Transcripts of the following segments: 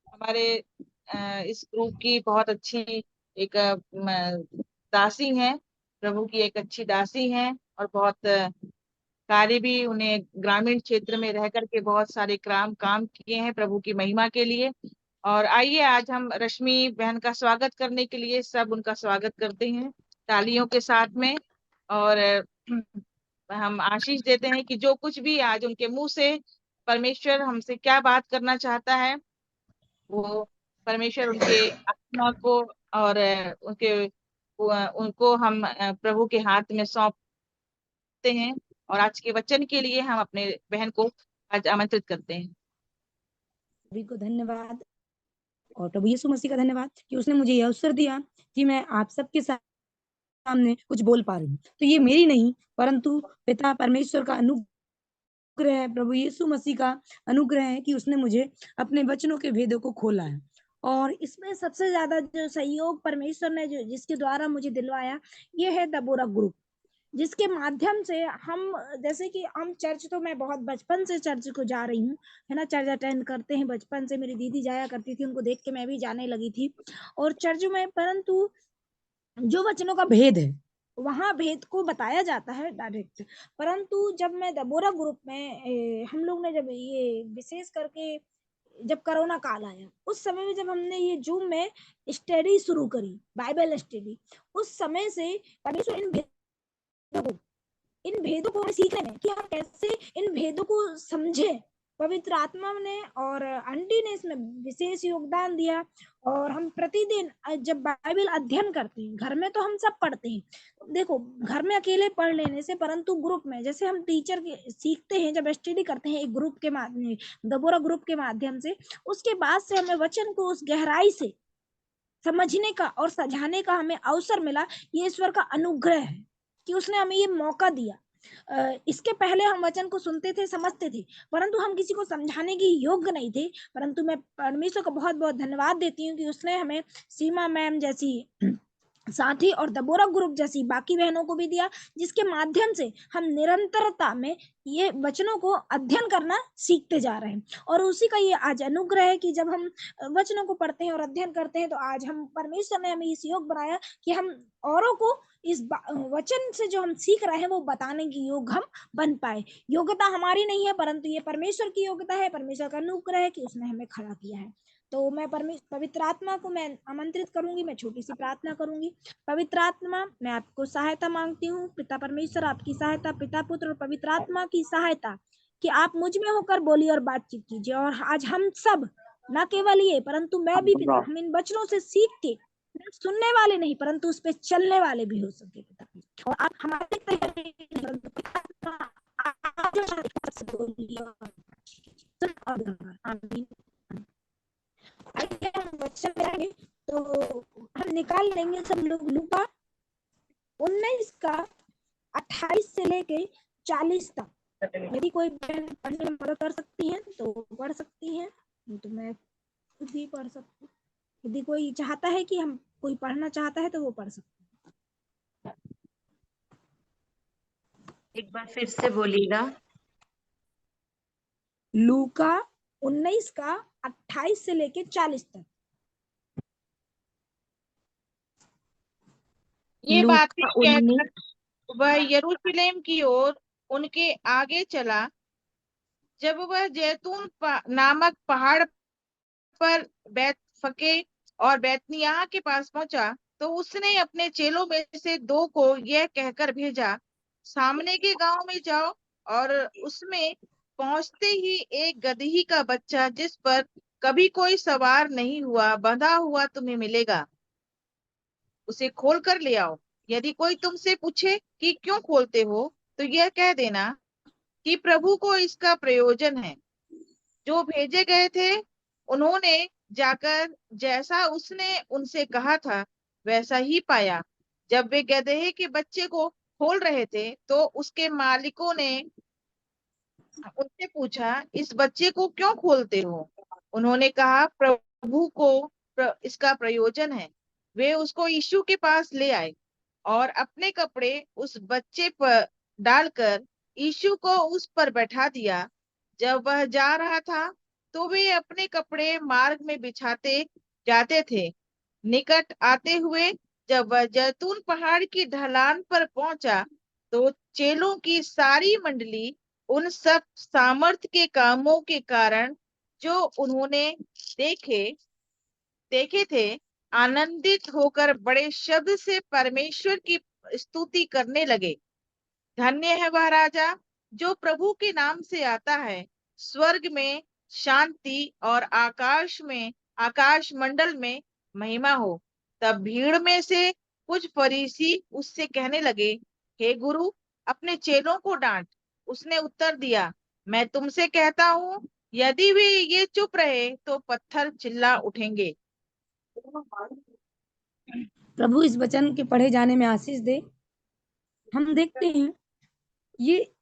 हमारे इस ग्रुप की बहुत अच्छी एक दासी हैं, प्रभु की एक अच्छी दासी हैं। और बहुत कार्य भी उन्हें ग्रामीण क्षेत्र में रह करके बहुत सारे काम काम किए हैं प्रभु की महिमा के लिए। और आइए आज हम रश्मि बहन का स्वागत करने के लिए सब उनका स्वागत करते हैं तालियों के साथ में। और हम आशीष देते हैं कि जो कुछ भी आज उनके मुंह से परमेश्वर हमसे क्या बात करना चाहता है, वो परमेश्वर उनके आत्मा को और उनको हम प्रभु के हाथ में सौंपते हैं। और आज के वचन के लिए हम अपने बहन को आज आमंत्रित करते हैं। सभी को धन्यवाद और प्रभु यीशु मसीह का धन्यवाद कि उसने मुझे यह अवसर दिया कि मैं आप सबके सामने कुछ बोल पा रही हूँ। तो ये मेरी नहीं परंतु पिता परमेश्वर का अनुग्रह है, प्रभु यीशु मसीह का अनुग्रह है कि उसने मुझे अपने वचनों के भेदों को खोला है। और इसमें सबसे ज्यादा जो सहयोग परमेश्वर ने जो जिसके द्वारा मुझे दिलवाया, ये है दबोरा ग्रुप, जिसके माध्यम से हम, जैसे कि हम चर्च, तो मैं बहुत बचपन से चर्च को जा रही हूँ, है ना। चर्च अटेंड करते हैं बचपन से, मेरी दीदी जाया करती थी, उनको देख के मैं भी जाने लगी थी और चर्च में। परंतु जो वचनों का भेद है वहां भेद को बताया जाता है डायरेक्ट। परंतु जब मैं दबोरा ग्रुप में हम लोग ने जब ये विशेष करके जब कोरोना काल आया, उस समय में जब हमने ये जूम में स्टडी शुरू करी, बाइबल स्टडी, उस समय से परमेश्वर इन भेदों को हमें सीखने में कि हम कैसे इन भेदों को समझें। पवित्र आत्मा ने और आंटी ने इसमें विशेष योगदान दिया। और हम प्रतिदिन जब बाइबल अध्ययन करते हैं, घर में तो हम सब पढ़ते हैं, देखो घर में अकेले पढ़ लेने से, परंतु ग्रुप में जैसे हम टीचर के सीखते हैं, जब स्टडी करते हैं एक ग्रुप के माध्यम, दबोरा ग्रुप के माध्यम से, उसके बाद से हमें वचन को उस गहराई से समझने का और समझाने का हमें अवसर मिला। ये ईश्वर का अनुग्रह है कि उसने हमें ये मौका दिया। इसके पहले हम वचन को सुनते थे, समझते थे, परंतु हम किसी को समझाने के योग्य नहीं थे। परंतु मैं परमेश्वर का बहुत बहुत धन्यवाद देती हूँ कि उसने हमें सीमा मैम जैसी साथी और दबोरा ग्रुप जैसी बाकी बहनों को भी दिया, जिसके माध्यम से हम निरंतरता में ये वचनों को अध्ययन करना सीखते जा रहे हैं। और उसी का ये आज अनुग्रह है कि जब हम वचनों को पढ़ते हैं और अध्ययन करते हैं, तो आज हम, परमेश्वर ने हमें इस योग बनाया कि हम औरों को इस वचन से जो हम सीख रहे हैं वो बताने की योग हम बन पाए। योग्यता हमारी नहीं है, परंतु ये परमेश्वर की योग्यता है, परमेश्वर का अनुग्रह है कि उसने हमें खड़ा किया है। तो मैं पवित्र आत्मा को मैं आमंत्रित करूंगी, मैं छोटी सी प्रार्थना करूंगी। पवित्र आत्मा, मैं आपको सहायता मांगती हूँ। पिता परमेश्वर, आपकी सहायता, पिता पुत्र और पवित्र आत्मा की सहायता, कि आप मुझ में होकर बोलिए और बातचीत कीजिए। और आज हम सब, न केवल ये परंतु मैं भी पिता, हम इन वचनों से सीख के सुनने वाले नहीं परंतु उस पर चलने वाले भी हो सके पिता। और आप हमारे हम वचन करेंगे तो हम निकाल लेंगे सब लोग लूका 19 का 28 से लेके 40 तक। यदि कोई बहन पढ़ने में मदद कर सकती है तो पढ़ सकती है, तो मैं खुद ही पढ़ सकती हूँ। यदि कोई चाहता है कि हम, कोई पढ़ना चाहता है तो वो पढ़ सकता है। एक बार फिर से बोलिएगा। लूका 19 का 28 से लेके 40 तक। ये बातें कहकर वह यरूशलेम की ओर उनके आगे चला। जब वह जैतून नामक पहाड़ पर बैतफगे और बैतनिय्याह के पास पहुंचा, तो उसने अपने चेलों में से 2 को यह कहकर भेजा, सामने के गांव में जाओ और उसमें पहुंचते ही एक गदही का बच्चा जिस पर कभी कोई सवार नहीं हुआ बंधा हुआ तुम्हें मिलेगा, उसे खोल कर ले आओ। यदि कोई तुमसे पूछे कि क्यों खोलते हो, तो यह कह देना कि प्रभु को इसका प्रयोजन है। जो भेजे गए थे उन्होंने जाकर जैसा उसने उनसे कहा था वैसा ही पाया। जब वे गदहे के बच्चे को खोल रहे थे, तो उसके मालिकों ने उनसे पूछा, इस बच्चे को क्यों खोलते हो? उन्होंने कहा, प्रभु को इसका प्रयोजन है। वे उसको यीशु के पास ले आए और अपने कपड़े उस बच्चे पर डालकर यीशु को उस पर बैठा दिया। जब वह जा रहा था तो वे अपने कपड़े मार्ग में बिछाते जाते थे। निकट आते हुए जब वह जैतून पहाड़ की ढलान पर पहुंचा तो चेलों की सारी मंडली उन सब सामर्थ के कामों के कारण जो उन्होंने देखे देखे थे आनंदित होकर बड़े शब्द से परमेश्वर की स्तुति करने लगे। धन्य है वह राजा जो प्रभु के नाम से आता है। स्वर्ग में शांति और आकाश मंडल में महिमा हो। तब भीड़ में से कुछ फरीसी उससे कहने लगे, हे गुरु, अपने चेलों को डांट। उसने उत्तर दिया, मैं तुमसे कहता हूँ, यदि वे ये चुप रहे तो पत्थर चिल्ला उठेंगे। प्रभु इस वचन के पढ़े जाने में आशीष दे। हम देखते हैं ये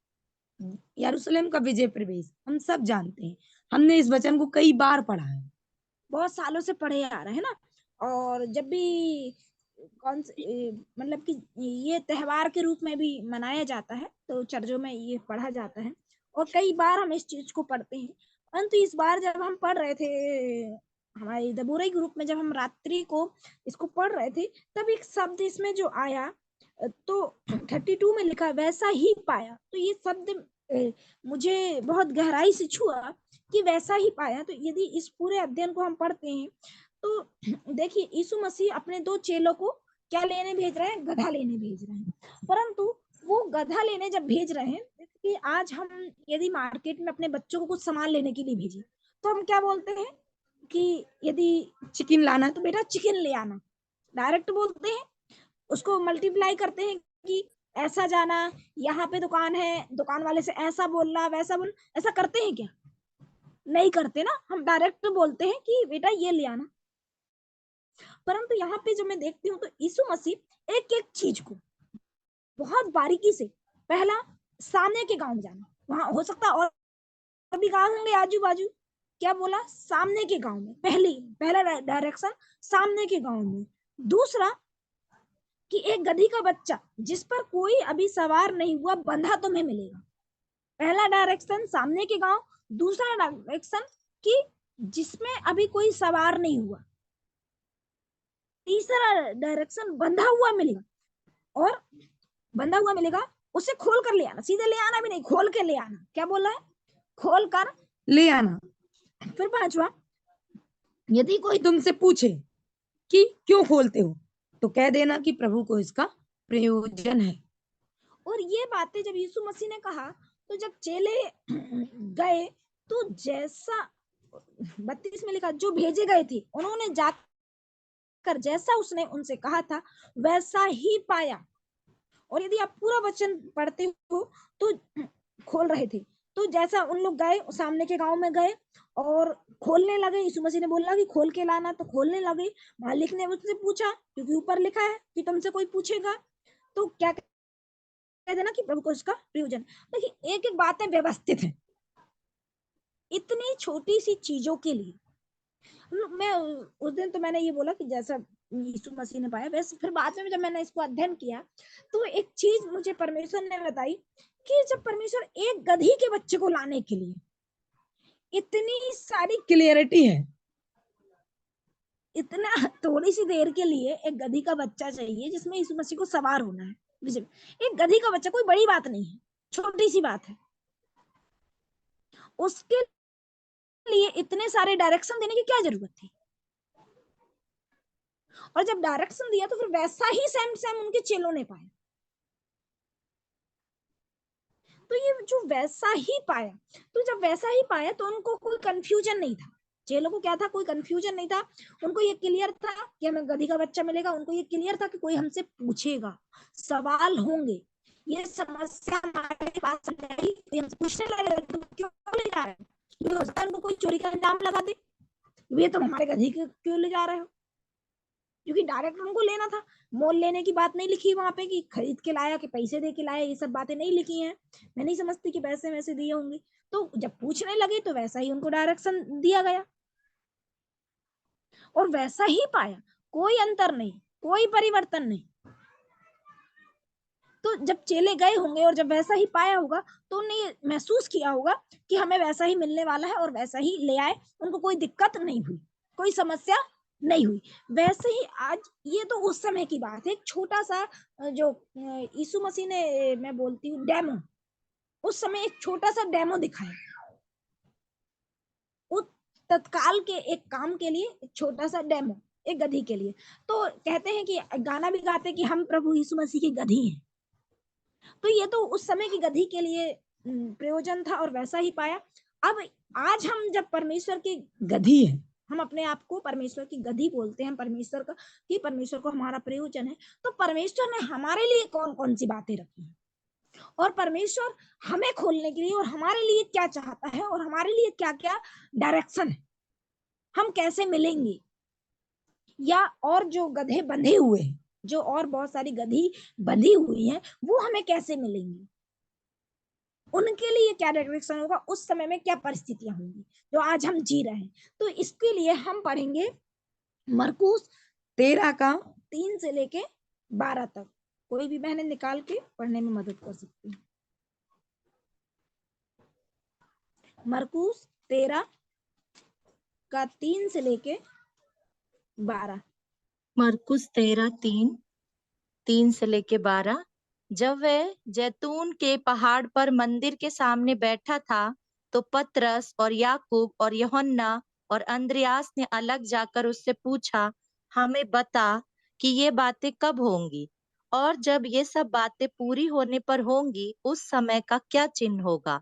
यरूशलेम का विजय प्रवेश हम सब जानते हैं, हमने इस वचन को कई बार पढ़ा है, बहुत सालों से पढ़े आ रहे हैं ना। और जब भी कौन से मतलब कि ये त्योहार के रूप में भी मनाया जाता है तो चर्चों में ये पढ़ा जाता है और कई बार हम इस चीज को पढ़ते हैं। परंतु इस बार जब हम पढ़ रहे थे हमारे दबोरई ग्रुप में, जब हम रात्रि को इसको पढ़ रहे थे, तब एक शब्द इसमें जो आया तो 32 में लिखा वैसा ही पाया। तो ये शब्द मुझे बहुत गहराई से छुआ कि वैसा ही पाया। तो यदि इस पूरे अध्ययन को हम पढ़ते हैं तो देखिए यीशु मसीह अपने दो चेलों को क्या लेने भेज रहे हैं? गधा लेने भेज रहे हैं। परंतु वो गधा लेने जब भेज रहे हैं कि आज हम यदि मार्केट में अपने बच्चों को कुछ सामान लेने के लिए भेजें तो हम क्या बोलते हैं कि यदि चिकन लाना है तो बेटा चिकन ले आना, डायरेक्ट बोलते हैं। उसको मल्टीप्लाई करते हैं कि ऐसा जाना, यहाँ पे दुकान है, दुकान वाले से ऐसा बोलना वैसा बोल, ऐसा करते हैं क्या? नहीं करते ना, हम डायरेक्ट बोलते हैं कि बेटा ये ले आना। परंतु यहाँ पे जो मैं देखती हूँ तो यीशु मसीह एक एक चीज को बहुत बारीकी से, पहला सामने के गांव में जाना, वहां हो सकता और भी गांव होंगे आजू बाजू, क्या बोला? सामने के गांव में, पहला डायरेक्शन सामने के गांव में। दूसरा कि एक गधी का बच्चा जिस पर कोई अभी सवार नहीं हुआ बंधा तुम्हें मिलेगा। पहला डायरेक्शन सामने के गांव, दूसरा डायरेक्शन कि जिसमें अभी कोई सवार नहीं हुआ, तीसरा डायरेक्शन बंधा हुआ मिलेगा। और बंधा हुआ मिलेगा उसे खोल कर ले आना, सीधे ले आना भी नहीं, खोल के ले आना। क्या बोला है? खोल कर ले आना। फिर पांचवा, यदि कोई तुमसे पूछे कि क्यों खोलते हो तो कह देना कि प्रभु को इसका प्रयोजन है। और ये बातें जब यीशु मसीह ने कहा तो जब चेले गए तो जैसा 32 में लिखा, जो भेजे गए थे उन्होंने जाकर जैसा उसने उनसे कहा था वैसा ही पाया। और यदि आप पूरा वचन पढ़ते हो तो खोल रहे थे, तो जैसा उन लोग गए सामने के गांव में गए और खोलने लगे, यीशु मसीह ने बोला कि खोल के लाना, तो खोलने लगे। मालिक ने उससे पूछा, क्योंकि ऊपर लिखा है कि तुमसे कोई पूछेगा तो क्या कह देना कि प्रभु को इसका प्रयोजन। देखिए एक एक बातें व्यवस्थित है इतनी छोटी सी चीजों के लिए। मैं उस दिन तो मैंने ये बोला कि जैसा यीशु मसीह ने पाया वैसे, फिर बाद में जब मैंने इसको अध्ययन किया तो एक चीज मुझे परमेश्वर ने बताई कि जब परमेश्वर एक गधी के बच्चे को लाने के लिए इतनी सारी क्लियरिटी है, इतना थोड़ी सी देर के लिए एक गधी का बच्चा चाहिए जिसमें यीशु मसीह को सवार होना है। एक गधी का बच्चा कोई बड़ी बात नहीं है, छोटी सी बात है। उसके लिए इतने सारे डायरेक्शन देने की क्या जरूरत थी? और जब डायरेक्शन दिया तो फिर वैसा ही सेम सेम उनके चेलों ने पाया। तो ये जो वैसा ही पाया, तो जब वैसा ही पाया तो उनको कोई कंफ्यूजन नहीं था। चेलों को क्या था? कोई कंफ्यूजन नहीं था। उनको ये क्लियर था कि हमें गधी का बच्चा मिलेगा। उनको ये क्लियर था कि कोई हमसे पूछेगा, सवाल होंगे। ये समस्या हमारे पास आई, कोई हमसे पूछने लगेगा तुम क्यों ले जा रहे हो? हो सकता है उनको कोई चोरी का इल्जाम लगा दे, ये तुम हमारे गधी क्यों ले जा रहे हो? क्योंकि डायरेक्ट उनको लेना था। मोल लेने की बात नहीं लिखी वहां पे कि खरीद के लाया कि पैसे दे के लाया, ये सब बातें नहीं लिखी हैं। मैं नहीं समझती कि पैसे वैसे दिए होंगे। तो जब पूछने लगे तो वैसा ही उनको डायरेक्शन दिया गया और वैसा ही पाया, कोई अंतर नहीं, कोई परिवर्तन नहीं। तो जब चेले गए होंगे और जब वैसा ही पाया होगा तो उन्हें महसूस किया होगा कि हमें वैसा ही मिलने वाला है और वैसा ही ले आए, उनको कोई दिक्कत नहीं हुई, कोई समस्या नहीं हुई। वैसे ही आज, ये तो उस समय की बात है, एक छोटा सा जो यीशु मसीह ने, मैं बोलती हूँ डेमो, उस समय एक छोटा सा डेमो दिखाया, उस तत्काल के एक काम के लिए एक छोटा सा डेमो, एक गधी के लिए। तो कहते हैं कि गाना भी गाते हैं कि हम प्रभु यीशु मसीह की गधी हैं। तो ये तो उस समय की गधी के लिए प्रयोजन था और वैसा ही पाया। अब आज हम जब परमेश्वर की गधी है, हम अपने आप को परमेश्वर की गधी बोलते हैं, परमेश्वर का, कि परमेश्वर को हमारा प्रयोजन है, तो परमेश्वर ने हमारे लिए कौन कौन सी बातें रखी हैं और परमेश्वर हमें खोलने के लिए और हमारे लिए क्या चाहता है और हमारे लिए क्या क्या डायरेक्शन है, हम कैसे मिलेंगे, या और जो गधे बंधे हुए हैं, जो और बहुत सारी गधी बंधी हुई हैं, वो हमें कैसे मिलेंगी, उनके लिए क्या डायरेक्शन होगा, उस समय में क्या परिस्थितियां होंगी जो आज हम जी रहे हैं। तो इसके लिए हम पढ़ेंगे मरकुस 13 का 3 से लेके 12 तक। कोई भी बहनें निकाल के पढ़ने में मदद कर सकती है। मरकुस 13 का 3 से लेके 12। मरकुस 13:3 से लेके 12। जब वह जैतून के पहाड़ पर मंदिर के सामने बैठा था तो पतरस और याकूब और यूहन्ना और अंद्रयास ने अलग जाकर उससे पूछा, हमें बता कि ये बातें कब होंगी और जब ये सब बातें पूरी होने पर होंगी उस समय का क्या चिन्ह होगा।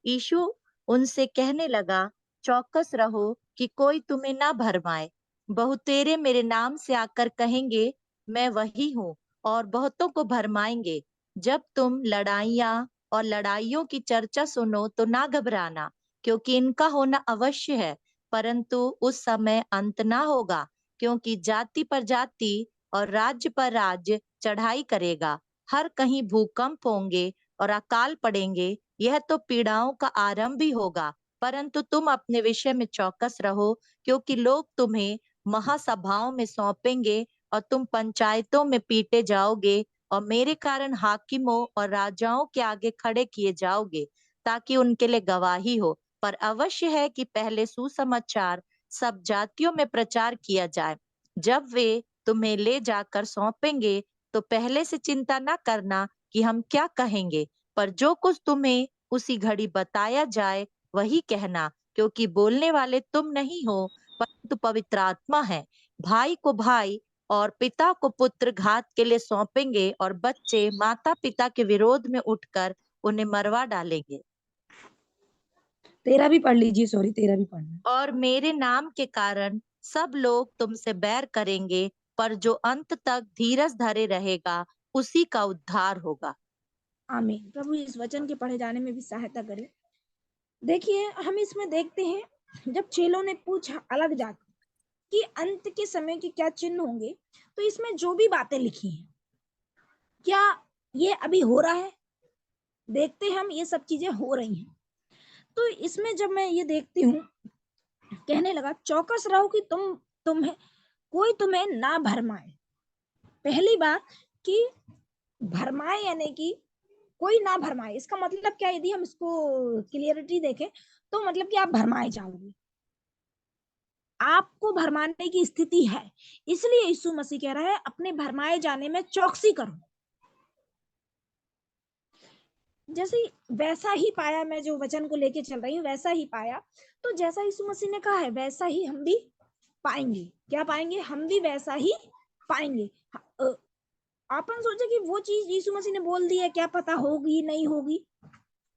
यीशु उनसे कहने लगा, चौकस रहो कि कोई तुम्हें ना भरमाए। बहुतेरे मेरे नाम से आकर कहेंगे मैं वही हूँ और बहुतों को भरमाएंगे। जब तुम लड़ाइयाँ और लड़ाइयों की चर्चा सुनो तो ना घबराना, क्योंकि इनका होना अवश्य है, परंतु उस समय अंत ना होगा, क्योंकि जाति पर जाति और राज्य पर राज्य चढ़ाई करेगा। हर कहीं भूकंप होंगे और अकाल पड़ेंगे, यह तो पीड़ाओं का आरंभ भी होगा। परंतु तुम अपने विषय में चौकस रहो, क्योंकि लोग तुम्हें महासभाओं में सौंपेंगे और तुम पंचायतों में पीटे जाओगे और मेरे कारण हाकिमों और राजाओं के आगे खड़े किए जाओगे, ताकि उनके लिए गवाही हो। पर अवश्य है कि पहले सुसमाचार सब जातियों में प्रचार किया जाए। जब वे तुम्हें ले जाकर सौंपेंगे तो पहले से चिंता न करना कि हम क्या कहेंगे, पर जो कुछ तुम्हें उसी घड़ी बताया जाए वही कहना, क्योंकि बोलने वाले तुम नहीं हो परंतु पवित्र आत्मा है। भाई को भाई और पिता को पुत्र घात के लिए सौंपेंगे और बच्चे माता पिता के विरोध में उठकर उन्हें मरवा डालेंगे। 13 भी पढ़ लीजिए, सॉरी 13 भी पढ़ना। और मेरे नाम के कारण सब लोग तुमसे बैर करेंगे, पर जो अंत तक धीरज धरे रहेगा उसी का उद्धार होगा। आमीन। प्रभु इस वचन के पढ़े जाने में भी सहायता करे। देखिए, हम इसमें देखते हैं जब चेलों ने पूछा अलग जाकर कि अंत के समय के क्या चिन्ह होंगे, तो इसमें जो भी बातें लिखी हैं, क्या ये अभी हो रहा है? देखते हैं हम, ये सब चीजें हो रही हैं। तो इसमें जब मैं ये देखती हूँ, कहने लगा चौकस रहो कि कोई तुम्हें ना भरमाए। पहली बात कि भरमाए यानी कि कोई ना भरमाए, इसका मतलब क्या? यदि हम इसको क्लियरिटी देखें तो मतलब कि आप भरमाए जाओगे, आपको भरमाने की स्थिति है, इसलिए यीशु मसीह कह रहा है अपने भरमाए जाने में चौकसी करो। जैसे वैसा ही पाया, मैं जो वचन को लेके चल रही हूँ वैसा ही पाया, तो जैसा यीशु मसीह ने कहा है वैसा ही हम भी पाएंगे। क्या पाएंगे? हम भी वैसा ही पाएंगे। आपन सोचे कि वो चीज यीशु मसीह ने बोल दी है, क्या पता होगी नहीं होगी?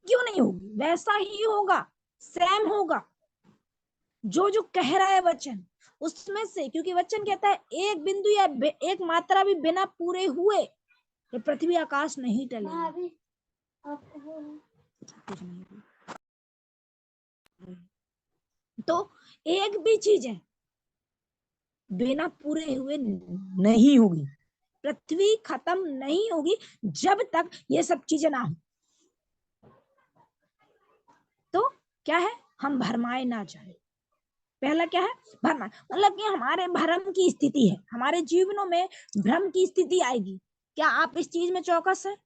क्यों नहीं होगी? वैसा ही होगा, सेम होगा जो जो कह रहा है वचन उसमें से, क्योंकि वचन कहता है एक बिंदु या एक मात्रा भी बिना पूरे हुए ये पृथ्वी आकाश नहीं टलेगा। तो एक भी चीज है बिना पूरे हुए नहीं होगी, पृथ्वी खत्म नहीं होगी जब तक ये सब चीजें ना हो। तो क्या है? हम भरमाए ना जाए। पहला क्या है? भरमाए, मतलब कि हमारे भ्रम की स्थिति है, हमारे जीवनों में भ्रम की स्थिति आएगी। क्या आप इस चीज में चौकस है?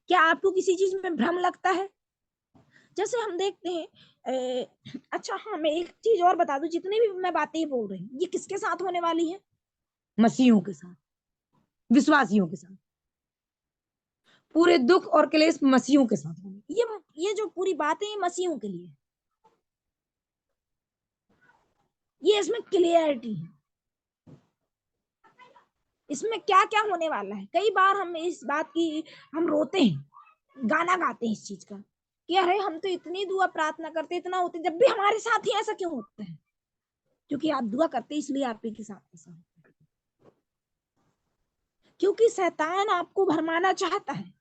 क्या आपको किसी चीज में भ्रम लगता है? जैसे हम देखते हैं अच्छा हाँ, मैं एक चीज और बता दूं, जितनी भी मैं बातें बोल रही हूँ ये किसके साथ होने वाली है? मसीहों के साथ, विश्वासियों के साथ। पूरे दुख और क्लेश मसीहों के साथ होंगे। ये जो पूरी बातें हैं मसीहों के लिए, ये इसमें क्लियरिटी है। इसमें क्या क्या होने वाला है। कई बार हम इस बात की हम रोते हैं, गाना गाते हैं इस चीज का कि अरे हम तो इतनी दुआ प्रार्थना करते, इतना होते, जब भी हमारे साथ ही ऐसा क्यों होता है? क्योंकि आप दुआ करते इसलिए आपके साथ ऐसा होता है, क्योंकि शैतान आपको भरमाना चाहता है,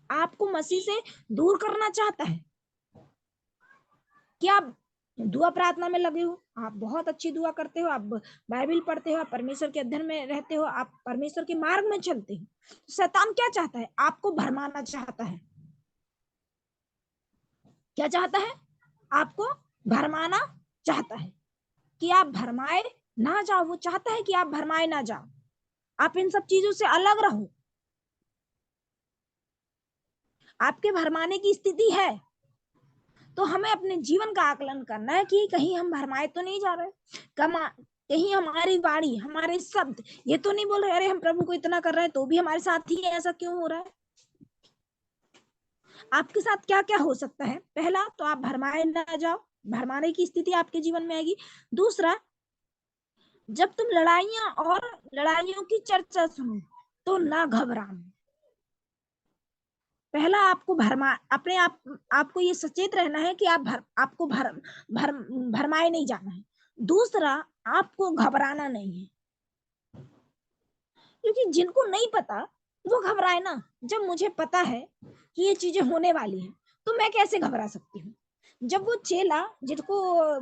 आपको मसीह से दूर करना चाहता है कि आप दुआ प्रार्थना में लगे हो, आप बहुत अच्छी दुआ करते हो, आप बाइबल पढ़ते हो, आप परमेश्वर के अध्ययन में रहते हो, आप परमेश्वर के मार्ग में चलते हो। तो शैतान क्या चाहता है? आपको भरमाना चाहता है। क्या चाहता है? आपको भरमाना चाहता है कि आप भरमाए ना जाओ। वो चाहता है कि आप भरमाए ना जाओ, आप इन सब चीजों से अलग रहो। आपके भरमाने की स्थिति है तो हमें अपने जीवन का आकलन करना है कि कहीं हम भरमाए तो नहीं जा रहे, कहीं हमारी वाणी, हमारे शब्द ये तो नहीं बोल रहे अरे हम प्रभु को इतना कर रहे हैं तो भी हमारे साथ ही ऐसा क्यों हो रहा है। आपके साथ क्या क्या हो सकता है? पहला तो आप भरमाए ना जाओ, भरमाने की स्थिति आपके जीवन में आएगी। दूसरा, जब तुम लड़ाइयां और लड़ाइयों की चर्चा सुनो तो ना घबराना। पहला आपको अपने आपको ये सचेत रहना है कि आपको भरमाए नहीं जाना है। दूसरा, आपको घबराना नहीं है, क्योंकि जिनको नहीं पता वो घबराए ना। जब मुझे पता है कि ये चीजें होने वाली हैं तो मैं कैसे घबरा सकती हूँ? जब वो चेला जिसको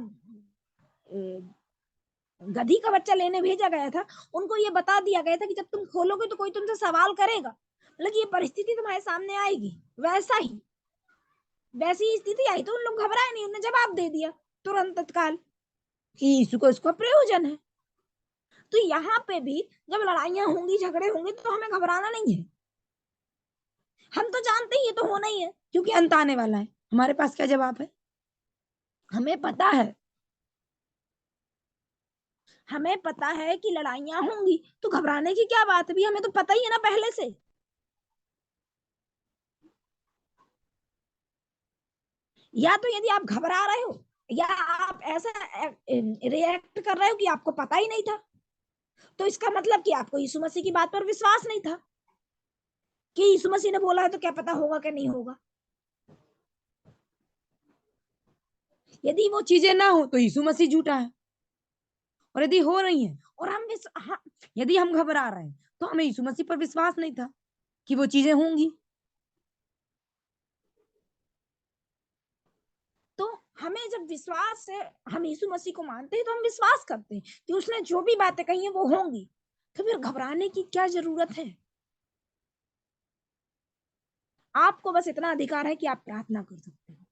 गधी का बच्चा लेने भेजा गया था, उनको ये बता दिया गया था कि जब तुम खोलोगे तो कोई तुमसे सवाल करेगा, मतलब ये परिस्थिति तुम्हारे सामने आएगी। वैसी स्थिति आई तो उन लोग घबराए नहीं, उन्होंने जवाब दे दिया तुरंत तत्काल कि यीशु को इसका प्रयोजन है। तो यहाँ पे भी जब लड़ाइयां होंगी, झगड़े होंगे तो हमें घबराना नहीं है। हम तो जानते ही ये तो होना ही है क्योंकि अंत आने वाला है। हमारे पास क्या जवाब है? हमें पता है, हमें पता है कि लड़ाइयां होंगी, तो घबराने की क्या बात है? भी हमें तो पता ही है ना पहले से। या तो यदि आप घबरा रहे हो या आप ऐसा रिएक्ट कर रहे हो कि आपको पता ही नहीं था, तो इसका मतलब कि आपको यीशु मसीह की बात पर विश्वास नहीं था कि यीशु मसीह ने बोला है तो क्या पता होगा कि नहीं होगा। यदि वो चीजें ना हो तो यीशु मसीह झूठा है, और यदि हो रही हैं और यदि हम घबरा रहे हैं तो हमें यीशु मसीह पर विश्वास नहीं था कि वो चीजें होंगी। तो हमें जब विश्वास है, हम यीशु मसीह को मानते हैं तो हम विश्वास करते हैं कि उसने जो भी बातें कही है वो होंगी, तो फिर घबराने की क्या जरूरत है? आपको बस इतना अधिकार है कि आप प्रार्थना कर सकते हैं।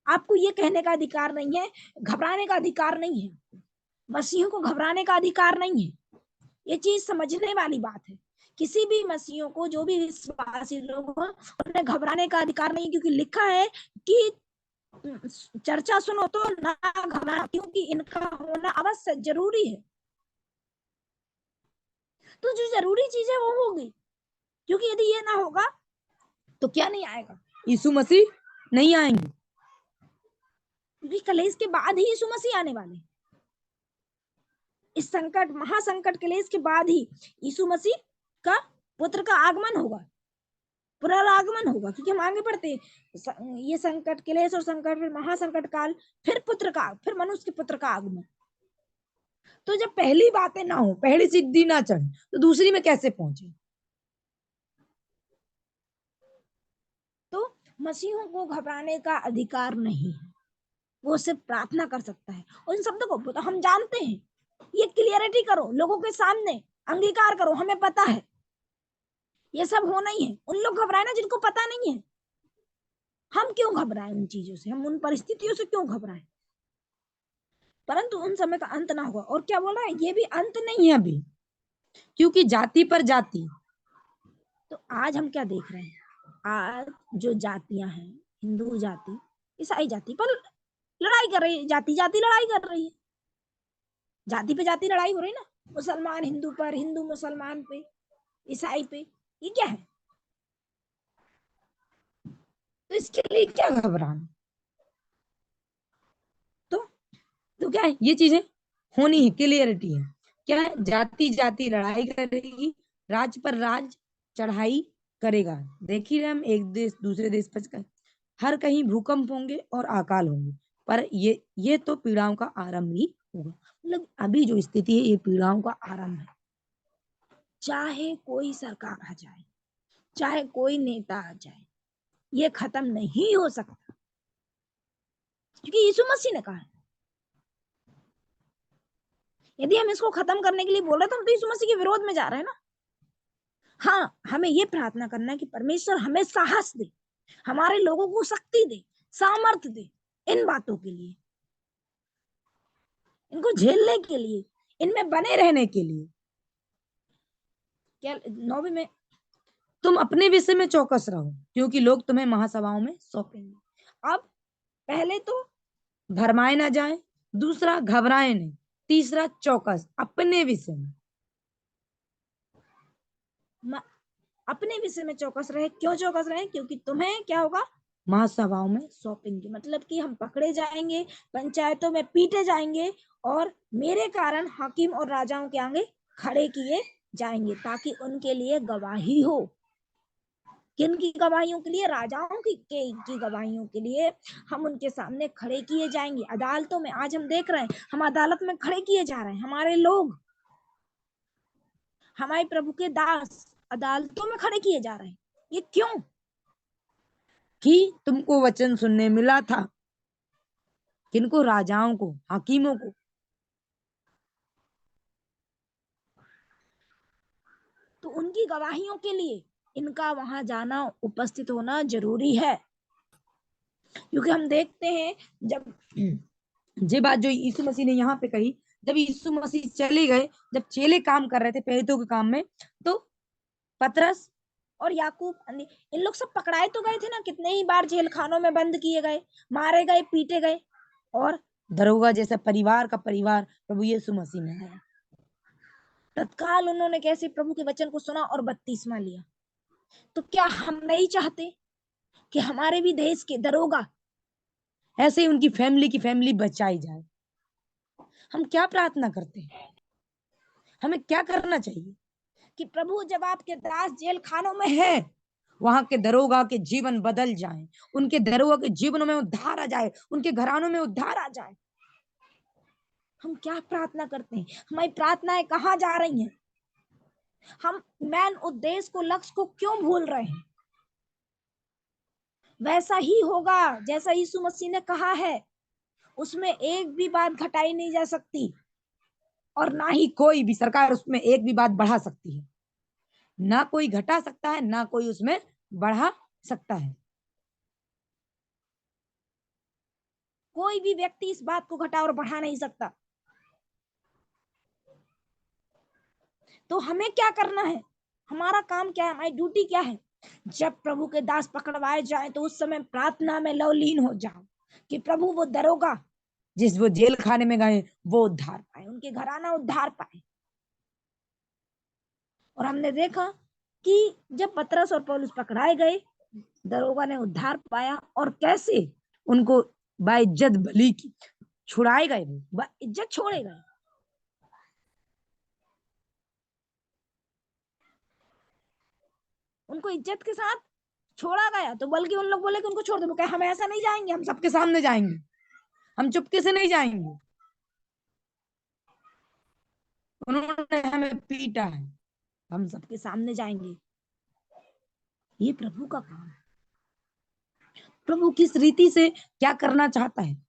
आपको ये कहने का अधिकार नहीं है, घबराने का अधिकार नहीं है। मसीहों को घबराने का अधिकार नहीं है। ये चीज समझने वाली बात है। किसी भी मसीहों को, जो भी विश्वासी लोग हो, उन्हें घबराने का अधिकार नहीं, क्योंकि लिखा है कि चर्चा सुनो तो ना घबराना, क्योंकि इनका होना अवश्य जरूरी है। तो जो जरूरी चीज है वो होगी, क्योंकि यदि ये ना होगा तो क्या नहीं आएगा? यीशु मसीह नहीं आएंगे, क्योंकि कलेश के बाद ही यीशु मसीह आने वाले। इस संकट, महासंकट कलेश के बाद ही यीशु मसीह का पुत्र का आगमन होगा, पुनरागमन होगा। क्योंकि हम आगे बढ़ते हैं, ये संकट क्लेश और संकट, फिर महासंकट काल, फिर फिर मनुष्य के पुत्र का आगमन। तो जब पहली बातें ना हो, पहली सीढ़ी ना चढ़े, तो दूसरी में कैसे पहुंचे? तो मसीहों को घबराने का अधिकार नहीं है, वो सिर्फ प्रार्थना कर सकता है। और इन शब्दों को तो हम जानते हैं, ये क्लियरिटी करो, लोगों के सामने अंगीकार करो, हमें पता है ये सब होना ही है। उन लोग घबराए ना जिनको पता नहीं है। हम क्यों घबराए उन चीजों से, हम उन परिस्थितियों से क्यों घबराए? परंतु उन समय का अंत ना होगा। और क्या बोल रहा है? ये भी अंत नहीं है अभी, क्योंकि जाति पर जाति। तो आज हम क्या देख रहे हैं, आज जो जातियां हैं, हिंदू जाति ईसाई जाति पर लड़ाई कर रही है, जाति जाति लड़ाई कर रही है, जाति पे जाति लड़ाई हो रही है ना, मुसलमान हिंदू पर, हिंदू मुसलमान पे, ईसाई पे, ये क्या है? तो इसके लिए क्या घबराना? तो क्या है, ये चीजें होनी है, क्लियरिटी है। क्या है, जाति जाति लड़ाई करेगी, राज पर राज चढ़ाई करेगा। देख ही रहे हम, एक देश दूसरे देश पर हर कहीं भूकंप होंगे और अकाल होंगे, पर ये तो पीड़ाओं का आरंभ ही होगा। मतलब अभी जो स्थिति है, ये पीड़ाओं का आरंभ है। चाहे कोई सरकार आ जाए, चाहे कोई नेता आ जाए, ये खत्म नहीं हो सकता, क्योंकि यीशु मसीह ने कहा है। यदि हम इसको खत्म करने के लिए बोल रहे तो हम तो यीशु मसीह के विरोध में जा रहे हैं ना। हाँ, हमें ये प्रार्थना करना है कि परमेश्वर हमें साहस दे, हमारे लोगों को शक्ति दे, सामर्थ्य दे इन बातों के लिए, इनको झेलने के लिए, इनमें बने रहने के लिए। क्या 9 में, तुम अपने विषय में चौकस रहो, क्योंकि लोग तुम्हें महासभाओं में सौंपेंगे। अब पहले तो भरमाए ना जाए, दूसरा घबराए नहीं, तीसरा चौकस अपने विषय में। अपने विषय में चौकस रहे। क्यों चौकस रहे? क्योंकि तुम्हें क्या होगा, महासभाओं में सौंपेंगे। मतलब कि हम पकड़े जाएंगे, पंचायतों में पीटे जाएंगे, और मेरे कारण हाकिम और राजाओं के आगे खड़े किए जाएंगे, ताकि उनके लिए गवाही हो। किन की गवाहियों के लिए? राजाओं की गवाहियों के लिए हम उनके सामने खड़े किए जाएंगे। अदालतों में आज हम देख रहे हैं, हम अदालत में खड़े किए जा रहे हैं, हमारे लोग, हमारे प्रभु के दास अदालतों में खड़े किए जा रहे हैं। ये क्यों? कि तुमको वचन सुनने मिला था। किनको? राजाओं को, हाकिमों को। तो उनकी गवाहियों के लिए इनका वहां जाना, उपस्थित होना जरूरी है। क्योंकि हम देखते हैं, जब ये बात जो यीशु मसीह ने यहाँ पे कही, जब यीशु मसीह चले गए, जब चेले काम कर रहे थे प्रेरितों के काम में, तो पतरस और याकूब, इन लोग सब पकड़ाए तो गए थे ना, कितने ही बार जेल खानों में बंद किए गए, मारे गए, पीटे गए, और दरोगा जैसा परिवार का परिवार प्रभु यीशु मसीह में आया। तत्काल उन्होंने कैसे प्रभु के वचन को सुना और बपतिस्मा लिया। तो क्या हम नहीं चाहते कि हमारे भी देश के दरोगा, ऐसे ही उनकी फैमिली बचाई जाए? हम क्या प्रार्थना करते हैं, हमें क्या करना चाहिए? कि प्रभु जब आपके दास जेल खानों में है, वहां के दरोगा के जीवन बदल जाए, उनके दरोगा के जीवनों में उद्धार आ जाए, उनके घरानों में उद्धार आ जाए। हम क्या प्रार्थना करते हैं? हमारी प्रार्थनाएं कहाँ जा रही हैं? हम मेन उद्देश्य को, लक्ष्य को क्यों भूल रहे हैं? वैसा ही होगा जैसा यीशु मसीह ने कहा है, उसमें एक भी बात घटाई नहीं जा सकती, और ना ही कोई भी सरकार उसमें एक भी बात बढ़ा सकती है। ना कोई घटा सकता है, ना कोई उसमें बढ़ा सकता है। कोई भी व्यक्ति इस बात को घटा और बढ़ा नहीं सकता। तो हमें क्या करना है? हमारा काम क्या है? हमारी ड्यूटी क्या है? जब प्रभु के दास पकड़वाए जाए तो उस समय प्रार्थना में लवलीन हो जाओ कि प्रभु वो दरोगा जिस वो जेल खाने में गए वो उद्धार पाए, उनके घराना उद्धार पाए। और हमने देखा कि जब पतरस और पौलुस पकड़ाए गए, दरोगा ने उद्धार पाया, और कैसे उनको बाइज्जत बलि की छुड़ाए गए, वो इज्जत छोड़े गए। उनको इज्जत के साथ छोड़ा गया। तो बल्कि उन लोग बोले कि उनको छोड़ दो, हम ऐसा नहीं जाएंगे, हम सबके सामने जाएंगे, हम चुपके से नहीं जाएंगे। उन्होंने हमें पीटा है, हम सबके सामने जाएंगे। ये प्रभु का काम है। प्रभु किस रीति से क्या करना चाहता है?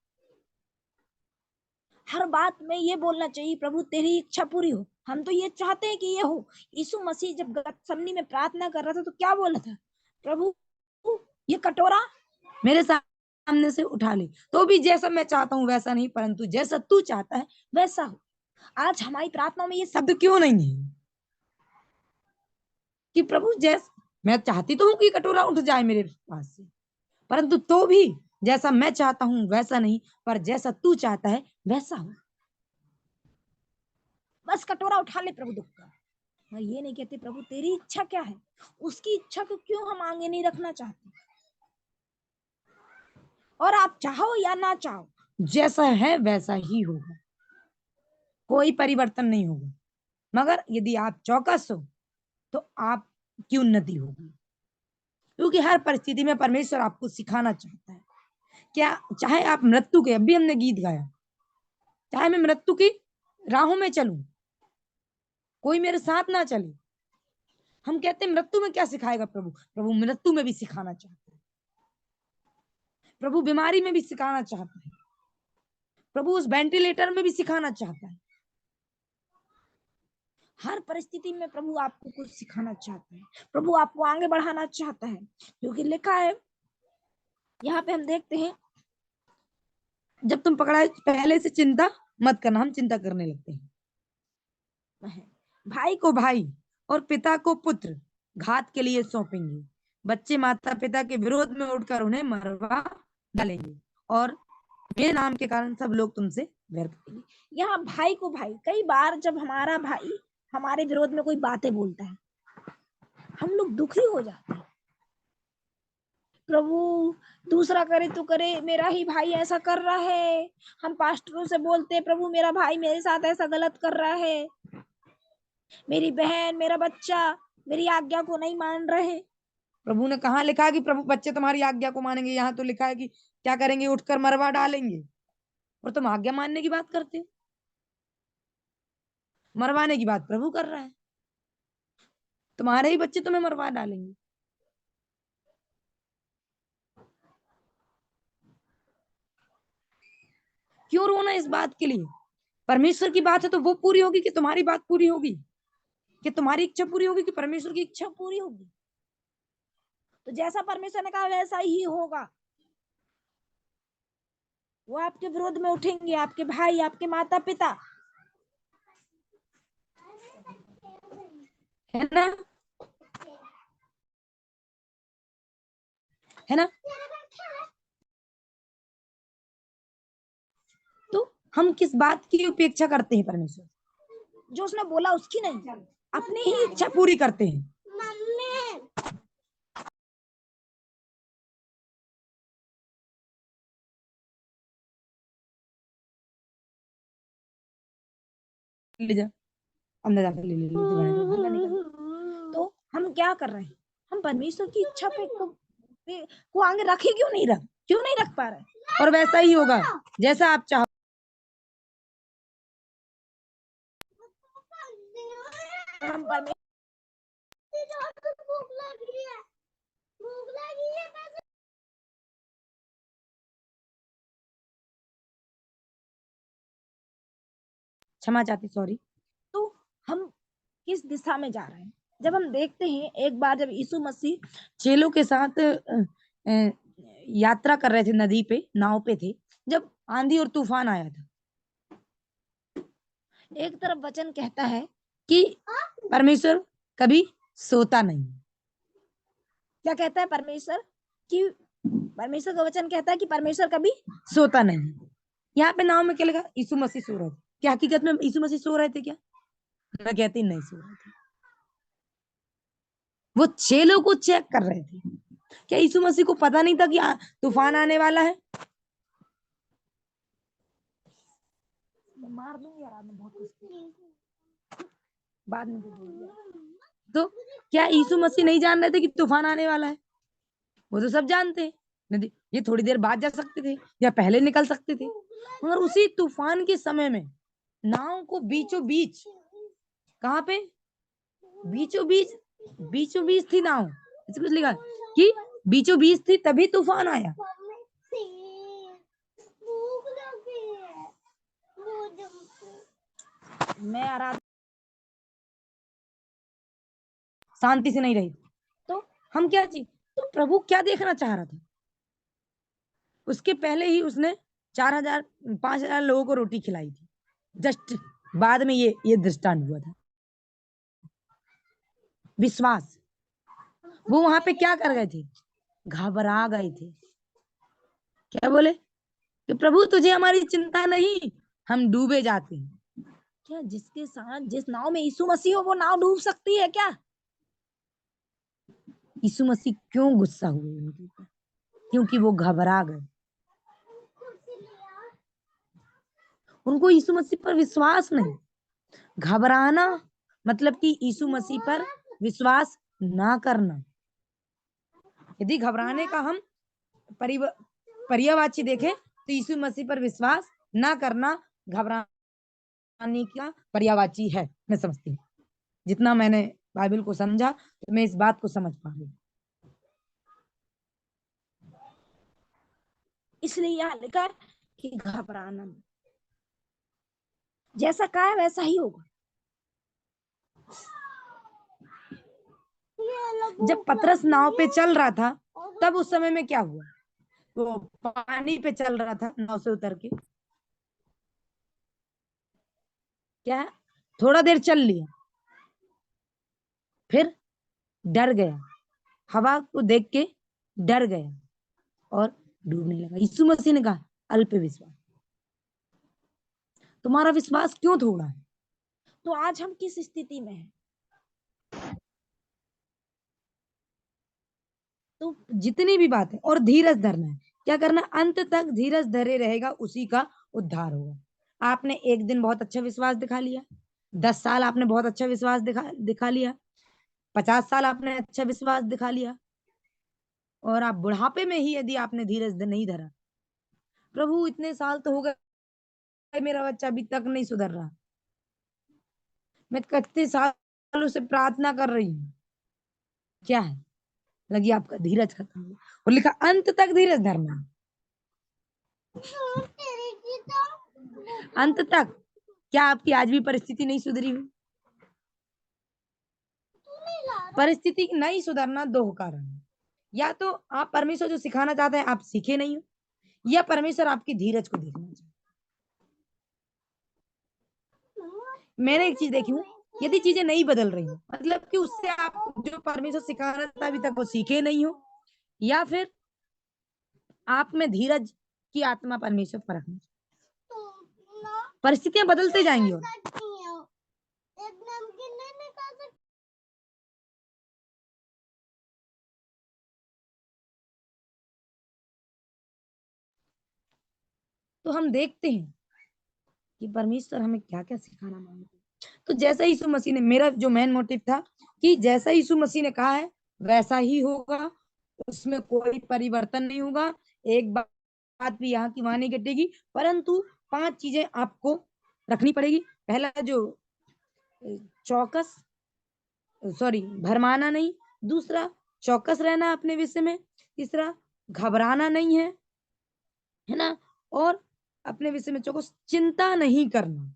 हर बात में ये बोलना चाहिए, प्रभु तेरी इच्छा पूरी हो। हम तो ये चाहते हैं कि ये हो। यीशु मसीह जब गतसमनी में प्रार्थना कर रहा था तो क्या बोला था? प्रभु ये कटोरा मेरे सामने से उठा ले, तो भी जैसा मैं चाहता हूँ वैसा नहीं, परंतु जैसा तू चाहता है वैसा हो। आज हमारी प्रार्थना में ये शब्द क्यों नहीं है? कि प्रभु जैसे मैं चाहती तो हूँ कि कटोरा उठ जाए मेरे पास से, परंतु तो भी जैसा मैं चाहता हूँ वैसा नहीं, पर जैसा तू चाहता है वैसा हो। बस कटोरा उठा ले प्रभु दुख का। और ये नहीं कहते प्रभु तेरी इच्छा क्या है, उसकी इच्छा को क्यों हम आगे नहीं रखना चाहते। और आप चाहो या ना चाहो, जैसा है वैसा ही होगा, कोई परिवर्तन नहीं होगा। मगर यदि आप चौकस हो तो आपकी उन्नति होगी, क्योंकि हर परिस्थिति में परमेश्वर आपको सिखाना चाहता है। क्या चाहे आप मृत्यु के, अभी हमने गीत गाया, चाहे मैं मृत्यु की राहों में चलूं, कोई मेरे साथ ना चले, हम कहते हैं मृत्यु में क्या सिखाएगा प्रभु, प्रभु मृत्यु में भी सिखाना चाहता है, प्रभु बीमारी में भी सिखाना चाहता है, प्रभु उस वेंटिलेटर में भी सिखाना चाहता है। हर परिस्थिति में प्रभु आपको कुछ सिखाना चाहता है, प्रभु आपको आगे बढ़ाना चाहता है। क्योंकि लिखा है यहाँ पे, हम देखते हैं, जब तुम पकड़ाए पहले से चिंता मत करना। हम चिंता करने लगते हैं। भाई को भाई और पिता को पुत्र घात के लिए सौंपेंगे, बच्चे माता पिता के विरोध में उठकर उन्हें मरवा डालेंगे, और मेरे नाम के कारण सब लोग तुमसे वैर करेंगे। यहाँ भाई को भाई, कई बार जब हमारा भाई हमारे विरोध में कोई बातें बोलता है, हम लोग दुखी हो जाते हैं। प्रभु दूसरा करे तो करे, मेरा ही भाई ऐसा कर रहा है। हम पास्टरों से बोलते हैं प्रभु मेरा भाई मेरे साथ ऐसा गलत कर रहा है, मेरी बहन मेरा बच्चा मेरी आज्ञा को नहीं मान रहे। प्रभु ने कहा लिखा है कि प्रभु बच्चे तुम्हारी आज्ञा को मानेंगे, यहाँ तो लिखा है कि क्या करेंगे, उठकर मरवा डालेंगे, और तुम आज्ञा मानने की बात करते हो। मरवाने की बात प्रभु कर रहा है, तुम्हारे ही बच्चे तुम्हें मरवा डालेंगे। क्यों रोना इस बात के लिए? परमेश्वर की बात है तो वो पूरी होगी कि तुम्हारी बात पूरी होगी, कि तुम्हारी इच्छा पूरी होगी कि परमेश्वर की इच्छा पूरी होगी। तो जैसा परमेश्वर ने कहा वैसा ही होगा। वो आपके विरोध में उठेंगे, आपके भाई आपके माता पिता, है ना, है ना। तो हम किस बात की उपेक्षा करते हैं? परमेश्वर जो उसने बोला उसकी नहीं, अपनी ही इच्छा पूरी करते हैं। ले जा अंदर जाकर ले ले तो हम क्या कर रहे हैं? हम परमेश्वर की इच्छा पे को आगे रखे क्यों नहीं रख पा रहे? और वैसा ही होगा जैसा आप चाहो। हम परमेश्वर क्षमा चाहती, सॉरी। तो हम किस दिशा में जा रहे हैं? जब हम देखते हैं एक बार जब यीशु मसीह चेलों के साथ यात्रा कर रहे थे, नदी पे नाव पे थे, जब आंधी और तूफान आया था, एक तरफ वचन कहता है कि परमेश्वर कभी सोता नहीं। क्या कहता है परमेश्वर? कि परमेश्वर का वचन कहता है कि परमेश्वर कभी सोता नहीं। यहाँ पे नाव में क्या लिखा? यीशु मसीह सो रहे थे। क्या हकीकत में यीशु मसीह सो रहे थे क्या? मैं कहती नहीं सो रहे थे। वो चेलों को चेक कर रहे थे। क्या यीशु मसीह को पता नहीं था कि तूफान आने वाला है? मार दूंगी यार, आपने बहुत कुछ बाद में तो क्या यीशु मसीह नहीं जान रहे थे कि तूफान आने वाला है? वो तो सब जानते हैं। नदी ये थोड़ी देर बाद जा सकते थे या पहले निकल सकते थे, मगर उसी तूफान के समय में नाव को बीचों बीच, कहाँ पे? बीचों बीच थी नाव। ऐसे कुछ लिखा कि बीचों बीच थी, तभी तूफान आया। मैं आराधना शांति से नहीं रही तो हम क्या चीज, तो प्रभु क्या देखना चाह रहा था? उसके पहले ही उसने 4,000 5,000 लोगों को रोटी खिलाई थी। जस्ट बाद में ये दृष्टांत हुआ था। विश्वास वो वहां पे क्या कर गए थे? घबरा गए थे। क्या बोले कि प्रभु तुझे हमारी चिंता नहीं, हम डूबे जाते हैं। क्या जिसके साथ जिस नाव में यीशु मसीह हो वो नाव डूब सकती है क्या? यीशु मसीह क्यों गुस्सा हुए उनके ऊपर? क्योंकि वो घबरा गए। उनको यीशु मसीह पर विश्वास नहीं। घबराना मतलब कि यीशु मसीह पर विश्वास ना करना। यदि घबराने का हम पर्यायवाची देखें तो यीशु मसीह पर विश्वास ना करना घबराने का पर्यायवाची है। मैं समझती हूँ, जितना मैंने बाइबल को समझा तो मैं इस बात को समझ पा रही हूँ। इसलिए यहाँ लिखा है कि घबराना नहीं, जैसा कहा है वैसा ही होगा। जब पतरस नाव पे चल रहा था तब उस समय में क्या हुआ? वो पानी पे चल रहा था नाव से उतर के। क्या थोड़ा देर चल लिया, फिर डर गया, हवा को देख के डर गया और डूबने लगा। यीशु मसीह ने कहा अल्प विश्वास, तुम्हारा विश्वास क्यों थोड़ा है? तो आज हम किस स्थिति में हैं? तो जितनी भी बात है, और धीरज धरना है। क्या करना? अंत तक धीरज धरे रहेगा उसी का उद्धार होगा। आपने एक दिन बहुत अच्छा विश्वास दिखा लिया, 10 साल आपने बहुत अच्छा विश्वास दिखा लिया, 50 साल आपने अच्छा विश्वास दिखा लिया, और आप बुढ़ापे में ही यदि आपने धीरज नहीं धरा, प्रभु इतने साल तो हो गए, मेरा बच्चा अभी तक नहीं सुधर रहा, मैं कितने सालों से प्रार्थना कर रही हूँ, क्या है? लगी आपका धीरज खत्म हो। और लिखा अंत तक धीरज धरना। अंत तक। क्या आपकी आज भी परिस्थिति नहीं सुधरी हुई? परिस्थिति नहीं सुधरना दो कारण है। या तो आप परमेश्वर जो सिखाना चाहते हैं आप सीखे नहीं हो, या परमेश्वर आपकी धीरज को देखना चाहते। मैंने एक चीज देखी हूँ, यदि चीजें नहीं बदल रही हो मतलब कि उससे आप जो परमेश्वर सिखाना था अभी तक वो सीखे नहीं हो, या फिर आप में धीरज की आत्मा परमेश्वर पर रखना। परिस्थितियां बदलते जाएंगी और तो हम देखते हैं कि परमेश्वर हमें क्या क्या सिखाना मांगते हैं। तो जैसा यीशु मसीह ने, मेरा जो मेन मोटिव था कि जैसा यीशु मसीह ने कहा है वैसा ही होगा, उसमें कोई परिवर्तन नहीं होगा। एक बात भी यहाँ की वहां नहीं घटेगी, परंतु 5 चीजें आपको रखनी पड़ेगी। पहला जो चौकस, सॉरी भरमाना नहीं, दूसरा चौकस रहना अपने विषय में, तीसरा घबराना नहीं है ना, और अपने विषय में चौकस, चिंता नहीं करना।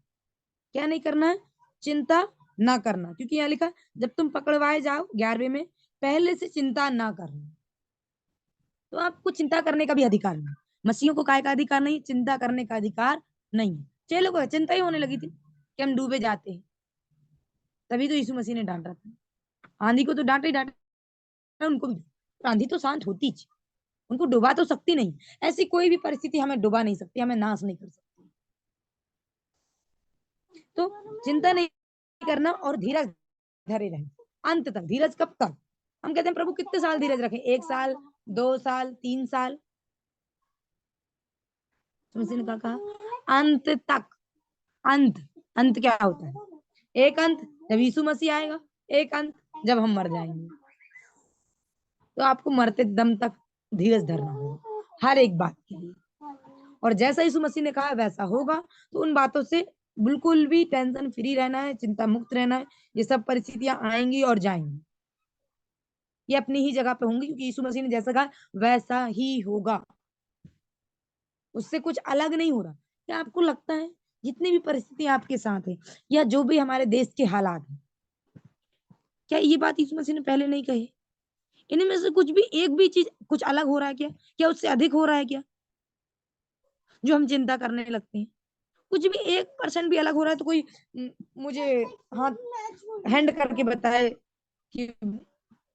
क्या नहीं करना है? चिंता ना करना। क्योंकि यहाँ लिखा जब तुम पकड़वाए जाओ 11वें में, पहले से चिंता ना करना। तो आपको चिंता करने का भी अधिकार नहीं। मसीहों को काय का अधिकार नहीं? चिंता करने का अधिकार नहीं है। चेलों को चिंता ही होने लगी थी कि हम डूबे जाते हैं, तभी तो यीशु मसीह ने डांटा था। आंधी को तो डांटा ही डांटा, उनको भी। आंधी तो शांत होती, उनको डुबा तो सकती नहीं। ऐसी कोई भी परिस्थिति हमें डुबा नहीं सकती, हमें नाश नहीं कर सकती। तो चिंता नहीं करना और धीरज धरे रहे अंत तक। धीरज कब तक? हम कहते हैं प्रभु कितने साल धीरज रखें? 1 साल, 2 साल, 3 साल? ने कहा अंत तक। अंत क्या होता है? एक अंत जब यीशु मसीह आएगा, एक अंत जब हम मर जाएंगे। तो आपको मरते दम तक धीरज धरना होगा हर एक बात के लिए, और जैसा यीशु मसीह ने कहा वैसा होगा। तो उन बातों से बिल्कुल भी टेंशन फ्री रहना है, चिंता मुक्त रहना है। ये सब परिस्थितियां आएंगी और जाएंगी, ये अपनी ही जगह पे होंगी, क्योंकि यीशु मसीह ने जैसा कहा वैसा ही होगा, उससे कुछ अलग नहीं हो रहा। क्या आपको लगता है जितनी भी परिस्थिति आपके साथ है, या जो भी हमारे देश के हालात है, क्या ये बात यीशु मसीह ने पहले नहीं कही? इनमें से कुछ भी एक भी चीज कुछ अलग हो रहा है क्या? क्या उससे अधिक हो रहा है क्या, जो हम चिंता करने लगते हैं? कुछ भी 1% भी अलग हो रहा है तो कोई मुझे हाथ हैंड करके बताए कि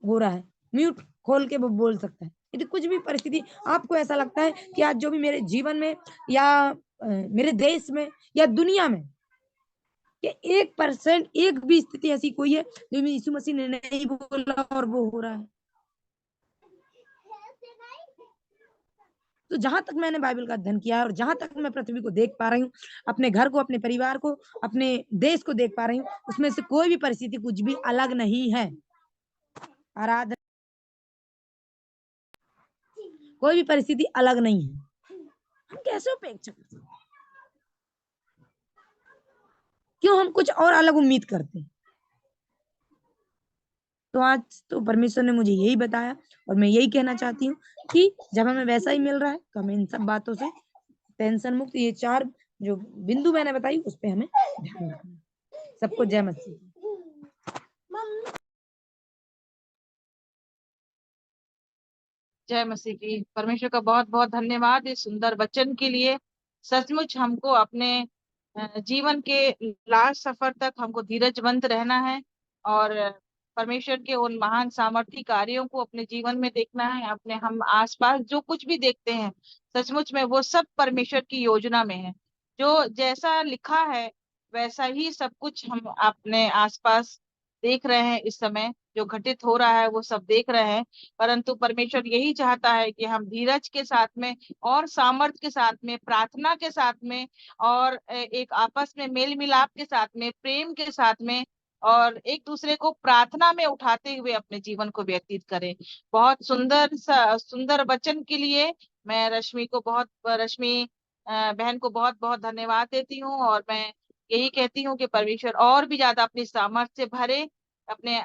हो रहा है। म्यूट खोल के वो बोल सकता है। यदि कुछ भी परिस्थिति आपको ऐसा लगता है कि आज जो भी मेरे जीवन में या मेरे देश में या दुनिया में कि 1% एक भी स्थिति ऐसी कोई है जो यीशु मसीह ने नहीं बोला और वो हो रहा है, तो जहां तक मैंने बाइबल का अध्ययन किया है और जहां तक मैं पृथ्वी को देख पा रही हूँ, अपने घर को, अपने परिवार को, अपने देश को देख पा रही हूँ, उसमें से कोई भी परिस्थिति कुछ भी अलग नहीं है। आराधना, कोई भी परिस्थिति अलग नहीं है। हम कैसे उपेक्षा कर सकते, क्यों हम कुछ और अलग उम्मीद करते हैं? तो आज तो परमेश्वर ने मुझे यही बताया और मैं यही कहना चाहती हूँ कि जब हमें वैसा ही मिल रहा है तो हमें इन सब बातों से टेंशन मुक्त, ये 4 जो बिंदु मैंने बताई उस पे हमें ध्यान रखना है। सबको जय मसीह। जय मसीह की। परमेश्वर का बहुत बहुत धन्यवाद इस सुंदर वचन के लिए। सचमुच हमको अपने जीवन के लास्ट सफर तक हमको धीरजवंत रहना है और परमेश्वर के उन महान सामर्थी कार्यों को अपने जीवन में देखना है। अपने हम आसपास जो कुछ भी देखते हैं सचमुच में वो सब परमेश्वर की योजना में है। जो जैसा लिखा है वैसा ही सब कुछ हम अपने आसपास देख रहे हैं। इस समय जो घटित हो रहा है वो सब देख रहे हैं, परंतु परमेश्वर यही चाहता है कि हम धीरज के साथ में और सामर्थ के साथ में, प्रार्थना के साथ में और एक आपस में मेल मिलाप के साथ में, प्रेम के साथ में और एक दूसरे को प्रार्थना में उठाते हुए अपने जीवन को व्यतीत करें। बहुत सुंदर वचन के लिए मैं रश्मि बहन को बहुत बहुत धन्यवाद देती हूँ और मैं यही कहती हूँ कि परमेश्वर और भी ज्यादा अपनी सामर्थ्य से भरे, अपने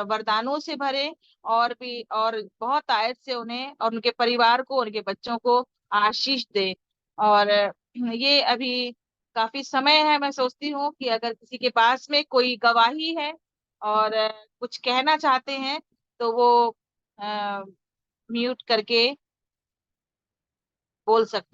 वरदानों से भरे और भी और बहुत आयत से उन्हें और उनके परिवार को, उनके बच्चों को आशीष दे। और ये अभी काफी समय है। मैं सोचती हूँ कि अगर किसी के पास में कोई गवाही है और कुछ कहना चाहते हैं तो वो म्यूट करके बोल सकते